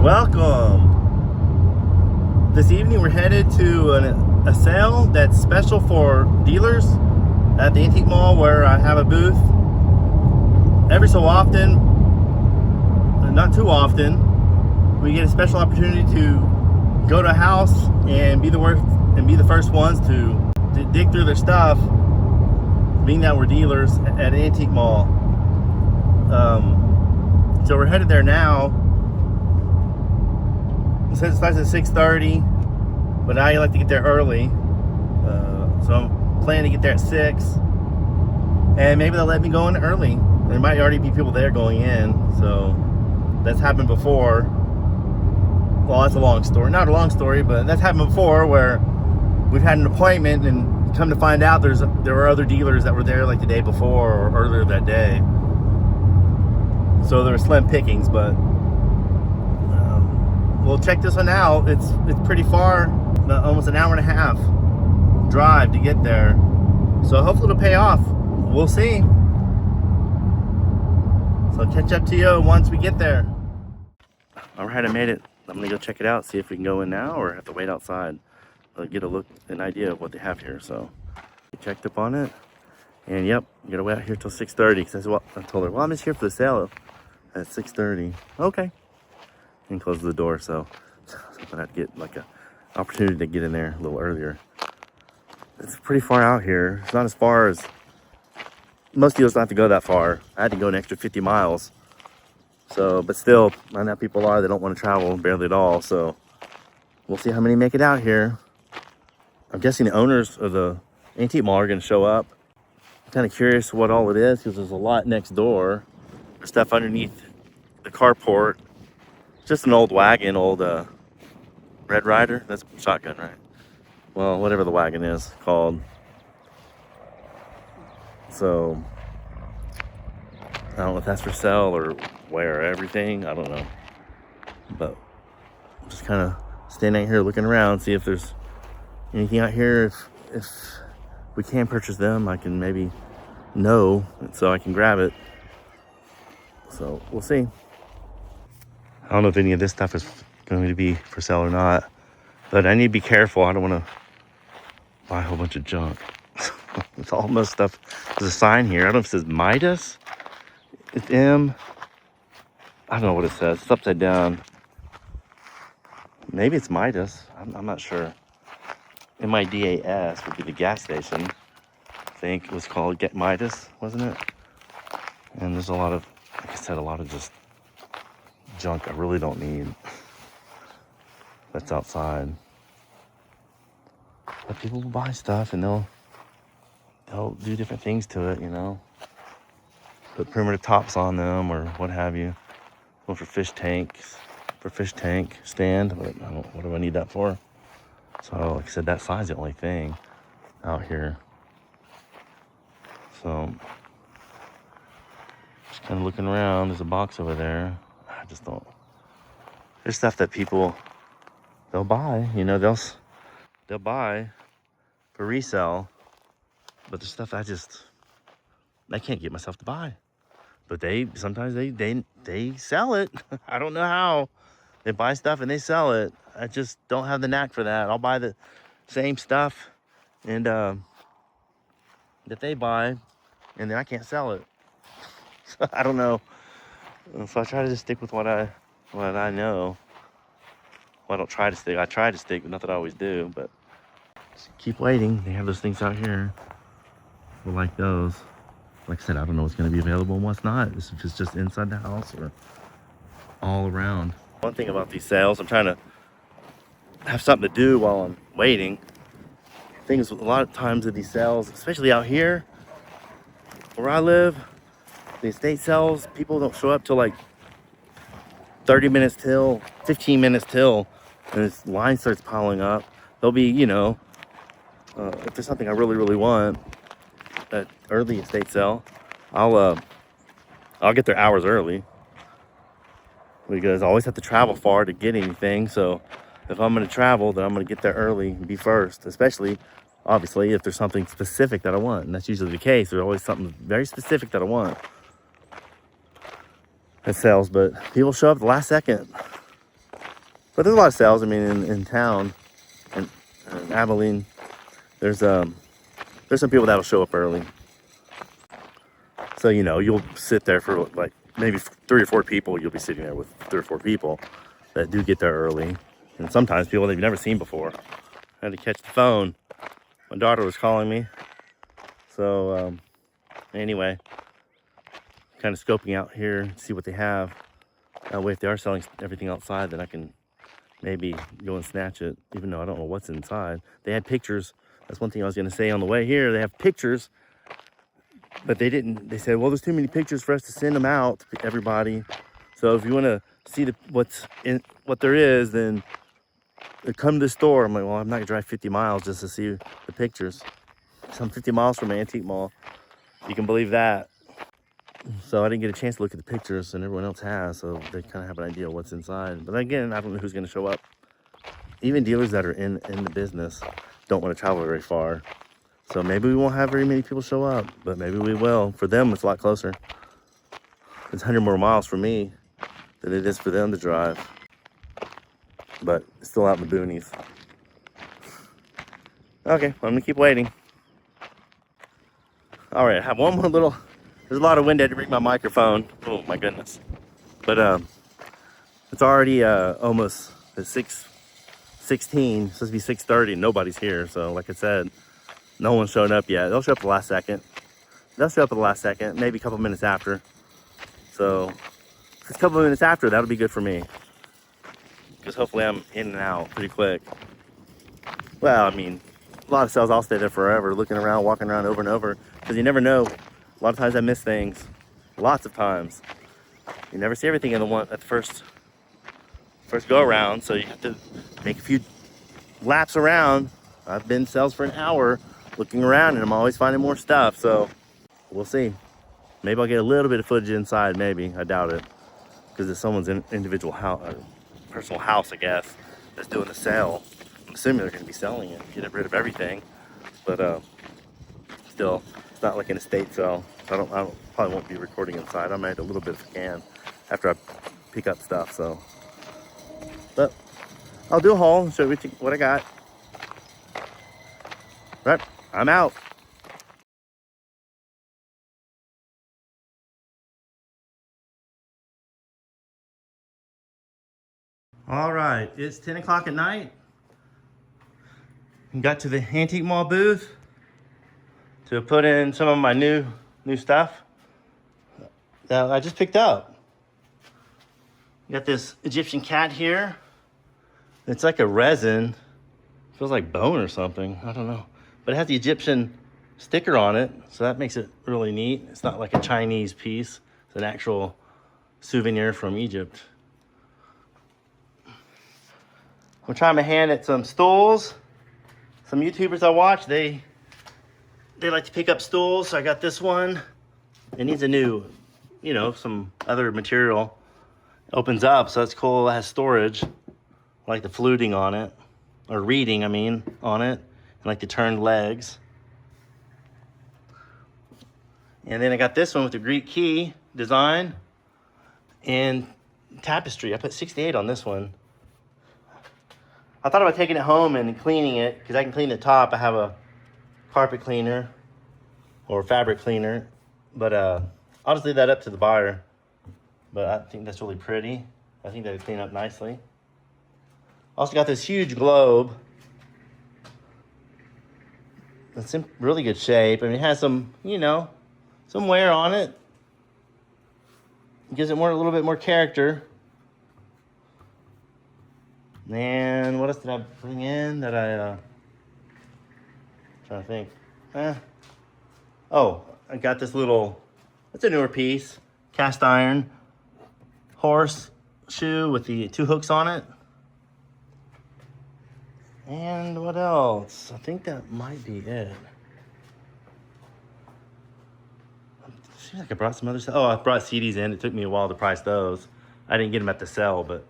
Welcome. This evening we're headed to a sale that's special for dealers at the Antique Mall, where I have a booth. Every so often, not too often, we get a special opportunity to go to a house and be the first ones to dig through their stuff, being that we're dealers at an Antique Mall. So we're headed there now. It says it starts at 6:30, but I like to get there early, so I'm planning to get there at 6, and maybe they'll let me go in early. There might already be people there going in, so that's happened before. Well, that's a long story, not a long story, but that's happened before, where we've had an appointment and come to find out there were other dealers that were there like the day before or earlier that day, so there were slim pickings. But we'll check this one out. It's pretty far, almost an hour and a half drive to get there. So hopefully it'll pay off. We'll see. So I'll catch up to you once we get there. All right, I made it. I'm gonna go check it out, see if we can go in now or have to wait outside. Get an idea of what they have here. So I checked up on it, and yep, you gotta wait out here till 6:30. Because I told her, well, I'm just here for the sale at 6:30. Okay. And close the door, so I'm gonna have to get like a opportunity to get in there a little earlier. It's pretty far out here. It's not as far as most dealers don't have to go that far. I had to go an extra 50 miles. So, but still, I know people are, they don't want to travel barely at all. So we'll see how many make it out here. I'm guessing the owners of the Antique Mall are gonna show up. I'm kind of curious what all it is, because there's a lot next door. There's stuff underneath the carport. Just an old wagon, old Red Ryder. That's shotgun, right? Well, whatever the wagon is called. So I don't know if that's for sale or where, everything. I don't know. But I'm just kind of standing out here looking around, see if there's anything out here. If we can purchase them, I can maybe know, so I can grab it. So we'll see. I don't know if any of this stuff is going to be for sale or not, but I need to be careful. I don't want to buy a whole bunch of junk. It's almost stuff. There's a sign here. I don't know if it says Midas. It's M. I don't know what it says. It's upside down. Maybe it's Midas. I'm not sure. MIDAS would be the gas station. I think it was called Get Midas, wasn't it? And there's a lot of, like I said, a lot of just junk I really don't need that's outside. But people will buy stuff and they'll do different things to it, you know. Put perimeter tops on them or what have you. One for fish tank stand, but what do I need that for? So like I said, that side's the only thing out here. So just kind of looking around. There's a box over there. I just don't. There's stuff that people, they'll buy, you know, they'll buy for resale, but there's stuff I can't get myself to buy. But sometimes they sell it. I don't know how. They buy stuff and they sell it. I just don't have the knack for that. I'll buy the same stuff and that they buy, and then I can't sell it. So I don't know. So I try to just stick with what I know. Well, I don't try to stick. I try to stick, but not that I always do. But just keep waiting. They have those things out here. We like those. Like I said, I don't know what's going to be available and what's not. If it's just inside the house or all around. One thing about these sales, I'm trying to have something to do while I'm waiting. Things a lot of times at these sales, especially out here where I live, the estate sales, people don't show up till like 30 minutes till, 15 minutes till, and this line starts piling up. There'll be, you know, if there's something I really, really want at early estate sale, I'll get there hours early, because I always have to travel far to get anything. So if I'm going to travel, then I'm going to get there early and be first, especially obviously if there's something specific that I want, and that's usually the case. There's always something very specific that I want that sells, but people show up at the last second. But there's a lot of sales. I mean, in town, in Abilene, there's some people that'll show up early. So, you know, you'll sit there for like maybe 3 or 4 people. You'll be sitting there with 3 or 4 people that do get there early. And sometimes people that you've never seen before. I had to catch the phone. My daughter was calling me. So, anyway, kind of scoping out here, see what they have. That way, if they are selling everything outside, then I can maybe go and snatch it, even though I don't know what's inside. They had pictures. That's one thing I was going to say on the way here. They have pictures, but they didn't. They said, well, there's too many pictures for us to send them out to everybody. So if you want to see what there is, then come to the store. I'm like, well, I'm not going to drive 50 miles just to see the pictures. So I'm 50 miles from an antique mall. You can believe that. So I didn't get a chance to look at the pictures, and everyone else has, so they kind of have an idea of what's inside. But again, I don't know who's going to show up. Even dealers that are in the business don't want to travel very far. So maybe we won't have very many people show up, but maybe we will. For them, it's a lot closer. It's 100 more miles for me than it is for them to drive. But it's still out in the boonies. Okay, I'm going to keep waiting. All right, I have one more little... There's a lot of wind. I had to bring my microphone. Oh my goodness. But it's already almost at 6:16. It's supposed to be 6:30. Nobody's here. So like I said, no one's showing up yet. They'll show up at the last second. Maybe a couple minutes after. So if it's a couple minutes after, that'll be good for me. Because hopefully I'm in and out pretty quick. Well, I mean, a lot of sales, I'll stay there forever, looking around, walking around over and over. Because you never know. A lot of times I miss things. Lots of times. You never see everything at the first go around, so you have to make a few laps around. I've been sales for an hour looking around, and I'm always finding more stuff, so we'll see. Maybe I'll get a little bit of footage inside, maybe. I doubt it. Because it's someone's individual house, personal house, I guess, that's doing the sale. I'm assuming they're going to be selling it, get rid of everything. But still, it's not like an estate sale. I probably won't be recording inside. I might a little bit if I can after I pick up stuff. So, but I'll do a haul and show you what I got. Right, I'm out. All right, it's 10 o'clock at night. Got to the antique mall booth to put in some of my new stuff that I just picked up. Got this Egyptian cat here. It's like a resin. Feels like bone or something. I don't know. But it has the Egyptian sticker on it, so that makes it really neat. It's not like a Chinese piece. It's an actual souvenir from Egypt. I'm trying my hand at some stools. Some YouTubers I watch, they like to pick up stools. So I got this one. It needs a new, some other material. Opens up, so that's cool. It has storage. I like the fluting on it, or reading, on it. I like the turned legs. And then I got this one with the Greek key design and tapestry. I put 68 on this one. I thought about taking it home and cleaning it, because I can clean the top. I have a carpet cleaner or fabric cleaner, but I'll just leave that up to the buyer. But I think that's really pretty. I think that'll clean up nicely. Also got this huge globe. It's in really good shape. It has some, some wear on it. It gives it a little bit more character. And what else did I bring in that trying to think. Oh, I got this little, it's a newer piece, cast iron horse shoe with the 2 hooks on it. And what else? I think that might be it. Seems like I brought some other stuff. Oh, I brought CDs in. It took me a while to price those. I didn't get them at the sale, but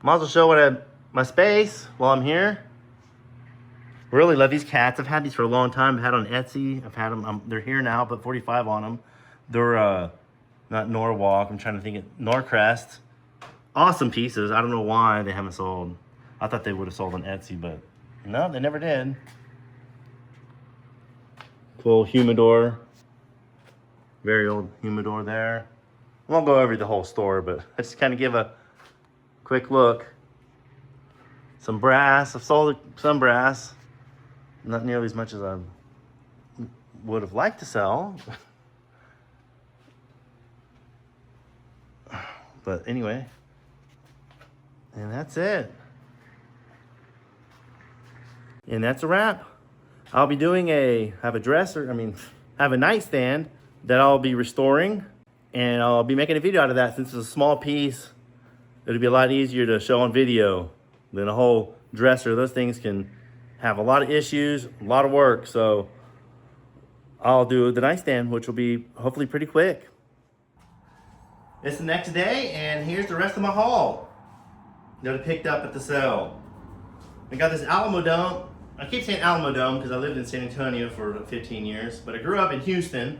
might as well show my space while I'm here. Really love these cats. I've had these for a long time. I've had on Etsy. I've had them. They're here now. Put 45 on them. They're not Norwalk. I'm trying to think of Norcrest. Awesome pieces. I don't know why they haven't sold. I thought they would have sold on Etsy, but no, they never did. Cool humidor. Very old humidor there. I won't go over the whole store, but I just kind of give a quick look. Some brass. I've sold some brass. Not nearly as much as I would have liked to sell. But anyway, and that's it. And that's a wrap. I'll be doing have a nightstand that I'll be restoring, and I'll be making a video out of that. Since it's a small piece, it'll be a lot easier to show on video than a whole dresser. Those things can have a lot of issues, a lot of work. So I'll do the nightstand, which will be hopefully pretty quick. It's the next day, and here's the rest of my haul that I picked up at the sale. I got this Alamo Dome. I keep saying Alamo Dome because I lived in San Antonio for 15 years, but I grew up in Houston.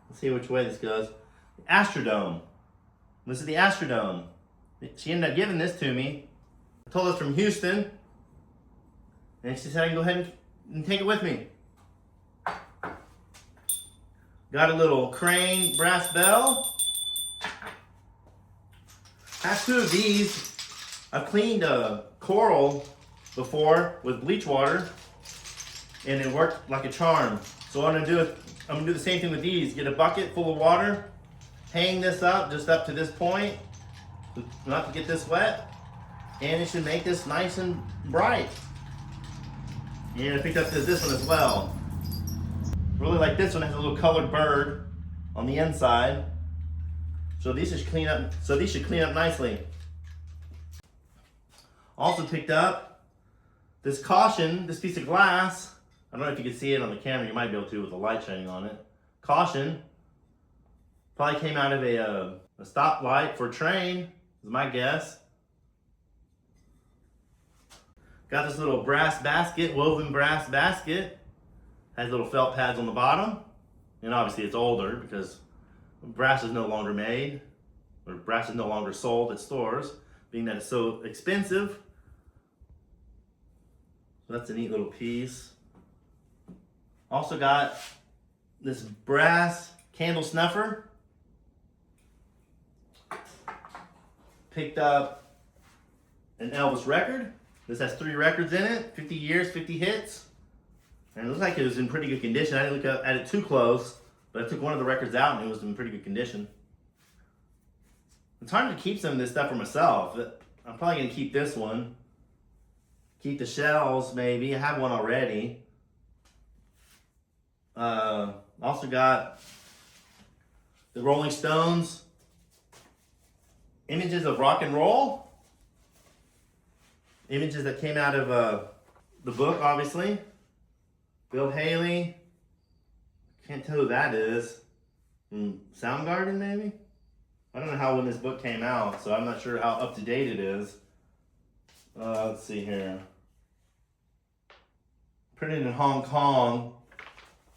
Let's see which way this goes. Astrodome. This is the Astrodome. She ended up giving this to me. I told us from Houston, and she said I can go ahead and take it with me. Got a little crane brass bell. Have two of these. I've cleaned coral before with bleach water, and it worked like a charm. So what I'm gonna do the same thing with these. Get a bucket full of water, hang this up just up to this point, not to get this wet, and it should make this nice and bright. And I picked up this one as well. Really like this one. It has a little colored bird on the inside. So these should clean up nicely. Also picked up this caution, this piece of glass. I don't know if you can see it on the camera. You might be able to with the light shining on it. Caution. Probably came out of a stoplight for a train, is my guess. Got this little brass basket, woven brass basket. Has little felt pads on the bottom. And obviously it's older because brass is no longer made, or brass is no longer sold at stores, being that it's so expensive. So that's a neat little piece. Also got this brass candle snuffer. Picked up an Elvis record. This has 3 records in it, 50 years, 50 hits. And it looks like it was in pretty good condition. I didn't look at it too close, but I took one of the records out and it was in pretty good condition. It's hard to keep some of this stuff for myself. I'm probably going to keep this one. Keep the shells, maybe. I have one already. Also got the Rolling Stones images of rock and roll. Images that came out of the book, obviously. Bill Haley. Can't tell who that is. Soundgarden, maybe? I don't know when this book came out, so I'm not sure how up to date it is. Let's see here. Printed in Hong Kong,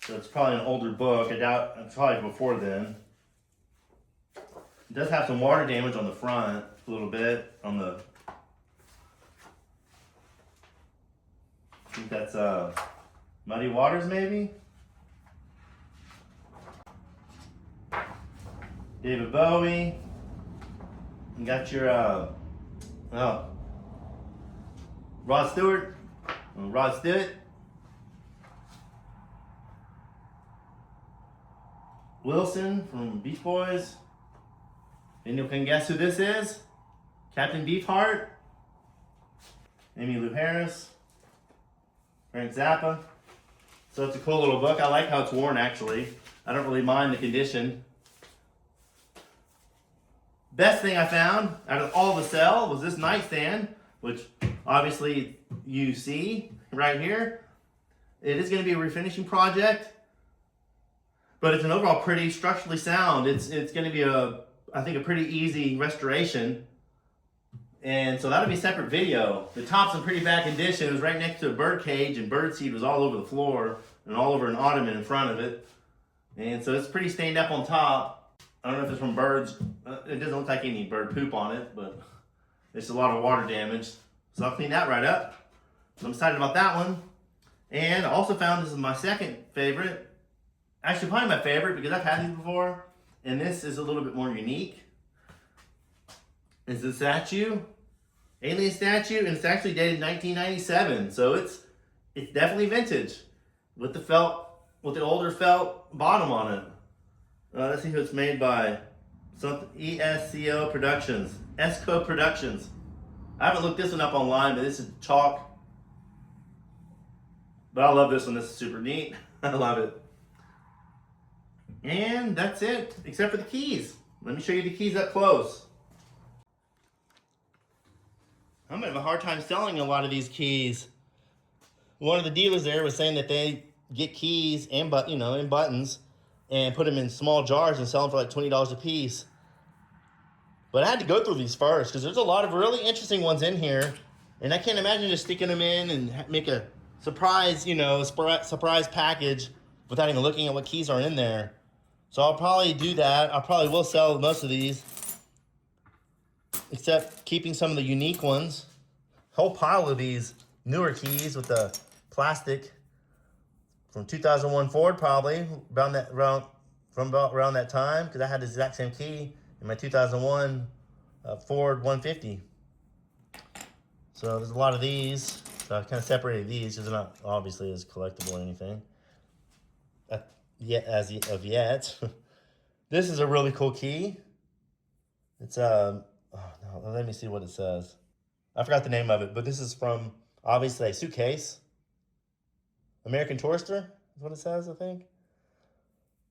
so it's probably an older book. I doubt it's probably before then. It does have some water damage on the front, a little bit on the. I think that's Muddy Waters, maybe. David Bowie. You got your Rod Stewart. Rod Stewart. Wilson from Beach Boys. And you can guess who this is? Captain Beefheart. Emmylou Harris. Frank Zappa. So it's a cool little book. I like how it's worn, actually. I don't really mind the condition. Best thing I found out of all the sale was this nightstand, which obviously you see right here. It is going to be a refinishing project, but it's an overall pretty structurally sound. It's going to be I think a pretty easy restoration. And so that'll be a separate video. The top's in pretty bad condition. It was right next to a bird cage, and bird seed was all over the floor and all over an ottoman in front of it. And so it's pretty stained up on top. I don't know if it's from birds. It doesn't look like any bird poop on it, but it's a lot of water damage. So I'll clean that right up. So I'm excited about that one. And I also found this is my second favorite. Actually, probably my favorite because I've had these before. And this is a little bit more unique. It's a statue, alien statue, and it's actually dated 1997. So it's definitely vintage with the older felt bottom on it. Let's see who it's made by. Something ESCO Productions, ESCO Productions. I haven't looked this one up online, but this is chalk. But I love this one. This is super neat. I love it. And that's it, except for the keys. Let me show you the keys up close. I'm gonna have a hard time selling a lot of these keys. One of the dealers there was saying that they get keys and buttons and put them in small jars and sell them for like $20 a piece. But I had to go through these first because there's a lot of really interesting ones in here, and I can't imagine just sticking them in and make a surprise, surprise package without even looking at what keys are in there. So I'll probably do that. I probably will sell most of these, except keeping some of the unique ones. Whole pile of these newer keys with the plastic from 2001 Ford, probably around that time, because I had the exact same key in my 2001 Ford 150. So there's a lot of these. So I kind of separated these because they're not obviously as collectible or anything as of yet. This is a really cool key. It's oh no, let me see what it says. I forgot the name of it, but this is from obviously a suitcase. American Tourister is what it says, I think.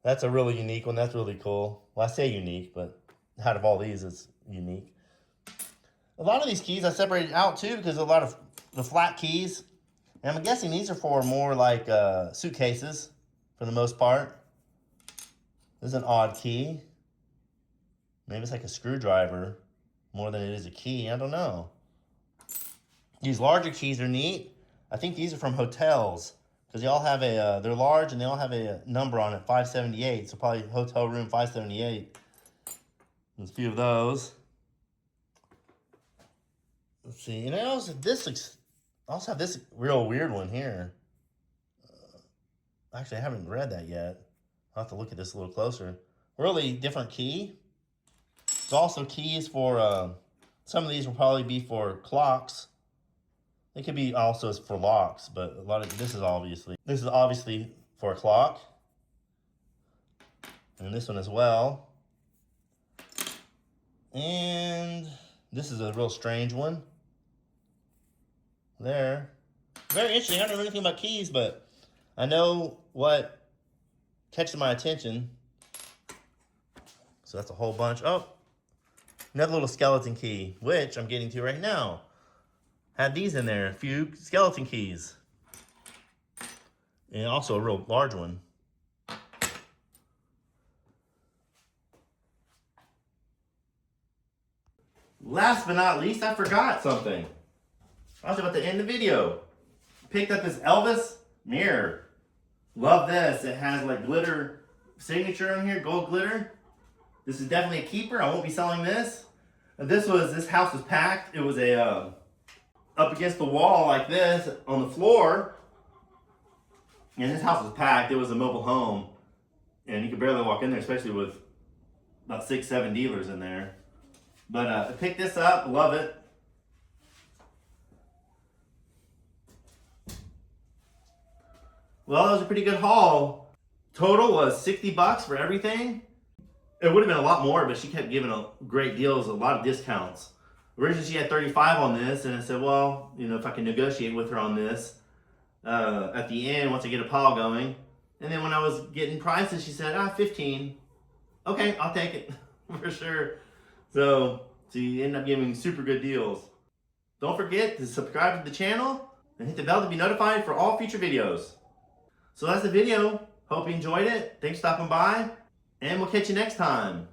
That's a really unique one. That's really cool. Well, I say unique, but out of all these, it's unique. A lot of these keys I separated out too because a lot of the flat keys, and I'm guessing these are for more like suitcases for the most part. This is an odd key. Maybe it's like a screwdriver more than it is a key. I don't know. These larger keys are neat. I think these are from hotels because they all have they're large and they all have a number on it, 578. So probably hotel room 578. There's a few of those. Let's see. And I also have this real weird one here. Actually, I haven't read that yet. I'll have to look at this a little closer. Really different key. It's also keys for, some of these will probably be for clocks. They could be also for locks, but a lot of this is obviously for a clock. And this one as well. And this is a real strange one. There. Very interesting. I don't know anything about keys, but I know what catches my attention. So that's a whole bunch. Oh, another little skeleton key, which I'm getting to right now. Had these in there, a few skeleton keys. And also a real large one. Last but not least, I forgot something. I was about to end the video. Picked up this Elvis mirror. Love this. It has like glitter signature on here, gold glitter. This is definitely a keeper. I won't be selling this. This house was packed. It was up against the wall like this on the floor. And this house was packed. It was a mobile home. And you could barely walk in there, especially with about 6-7 dealers in there. But I picked this up. Love it. Well, that was a pretty good haul. Total was $60 for everything. It would have been a lot more, but she kept giving great deals, a lot of discounts. Originally, she had $35 on this, and I said, well, if I can negotiate with her on this at the end, once I get a pile going. And then when I was getting prices, she said, $15. Okay, I'll take it for sure. So you end up giving super good deals. Don't forget to subscribe to the channel and hit the bell to be notified for all future videos. So that's the video. Hope you enjoyed it. Thanks for stopping by, and we'll catch you next time.